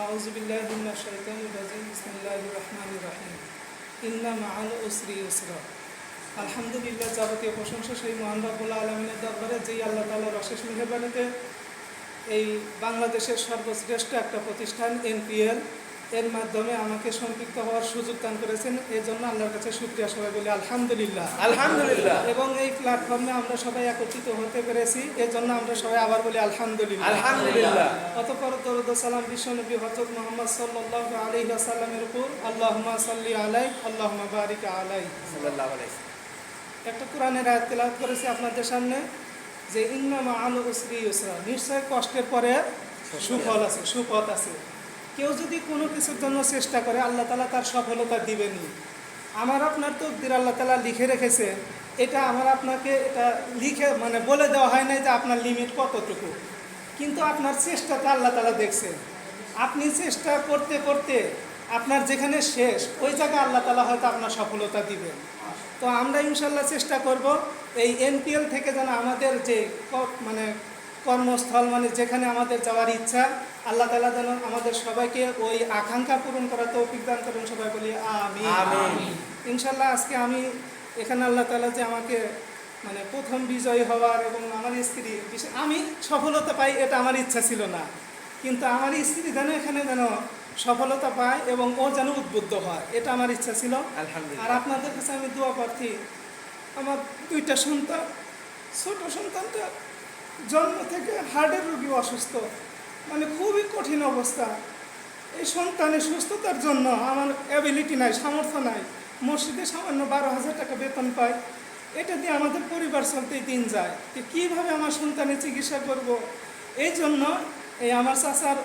আউযুবিল্লাহি মিনাশ শাইতানির রাজিম বিসমিল্লাহির রহমানির রহিম ইন্না মাআল উসরি ইউসরা। আলহামদুলিল্লাহ, যাবতীয় প্রশংসা সেই মহান রব্বুল আলামিনের দরবারে, যেই আল্লাহ তাআলার অশেষ মেহেরবানিতে এই বাংলাদেশের সর্বশ্রেষ্ঠ একটা প্রতিষ্ঠান এনপিএল এর মাধ্যমে আমাকে সম্পৃক্ত হওয়ার সুযোগ দান করেছেন। এই জন্য আল্লাহর কাছে শুকরিয়া সবাই বলি আলহামদুলিল্লাহ। আলহামদুলিল্লাহ। এবং এই প্ল্যাটফর্মে আমরা সবাই একত্রিত হতে পেরেছি, এর জন্য আমরা সবাই আবার বলি আলহামদুলিল্লাহ। আলহামদুলিল্লাহ। অতঃপর দরুদ ও সালাম বিশ্বনবী হযরত মুহাম্মদ সাল্লাল্লাহু আলাইহি ওয়াসাল্লামের উপর, আল্লাহুম্মা সাল্লি আলাইহি আল্লাহুম্মা বারিক আলাইহি সাল্লাল্লাহু আলাইহি। একটা কোরআনের আয়াত তেলাওয়াত করেছি আপনাদের সামনে যে ইন্না মাআল উসরি ইউসরা, নিশ্চয় কষ্টের পরে সুফল আছে, সুপথ আছে। কেউ যদি কোনো কিছুর জন্য চেষ্টা করে আল্লাহ তাআলা তার সফলতা দিবেনই। আমার আপনার তকদির আল্লাহ তাআলা লিখে রেখেছে, এটা আমার আপনাকে এটা লিখে বলে দেওয়া হয় নাই যে আপনার লিমিট কতটুকু, কিন্তু আপনার চেষ্টাটা আল্লাহ তাআলা দেখছে। আপনি চেষ্টা করতে করতে আপনার যেখানে শেষ ওই জায়গায় আল্লাহ তাআলা হয়তো আপনার সফলতা দিবেন। তো আমরা ইনশাল্লাহ চেষ্টা করব এই এনপিএল থেকে যেন আমাদের যে কর্মস্থল যেখানে আমাদের যাওয়ার ইচ্ছা, আল্লাহ তাআলা যেন আমাদের সবাইকে ওই আকাঙ্ক্ষা পূরণ করার তৌফিক দান করেন। সবাই বলি আমিন। ইনশাল্লাহ আজকে আমি এখানে আল্লাহ তাআলা যে আমাকে প্রথম বিজয়ী হওয়ার এবং আমার স্ত্রী আমি সফলতা পাই, এটা আমার ইচ্ছা ছিল না, কিন্তু আমার স্ত্রী যেন এখানে সফলতা পায় এবং ও যেন উদ্বুদ্ধ হয়, এটা আমার ইচ্ছা ছিল। আর আপনাদের কাছে আমি দোয়া প্রার্থী, আমার দুইটা সন্তান, ছোট সন্তানটা জন্ম থেকে হার্টের রোগী, অসুস্থ, খুবই কঠিন অবস্থা। এই সন্তানের সুস্থতার জন্য আমার অ্যাবিলিটি নাই, সামর্থ্য নাই। মসজিদে সামান্য 12,000 টাকা বেতন পাই, এটা দিয়ে আমাদের পরিবার চলতেই দিন যায়। কীভাবে আমার সন্তানের চিকিৎসা করব? এই জন্য এই আমার চাচার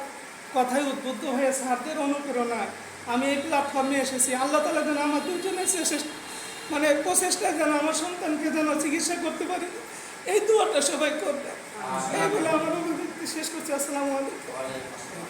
কথায় উদ্বুদ্ধ হয়ে স্যারদের অনুপ্রেরণায় আমি এই প্ল্যাটফর্মে এসেছি। আল্লাহ তাআলা যেন আমার দুজনের প্রচেষ্টায় যেন আমার সন্তানকে যেন চিকিৎসা করতে পারি, এই দোয়াটা সবাই করবে। এই বলে আমার অভিব্যক্তি শেষ করছি। আসসালামু আলাইকুম।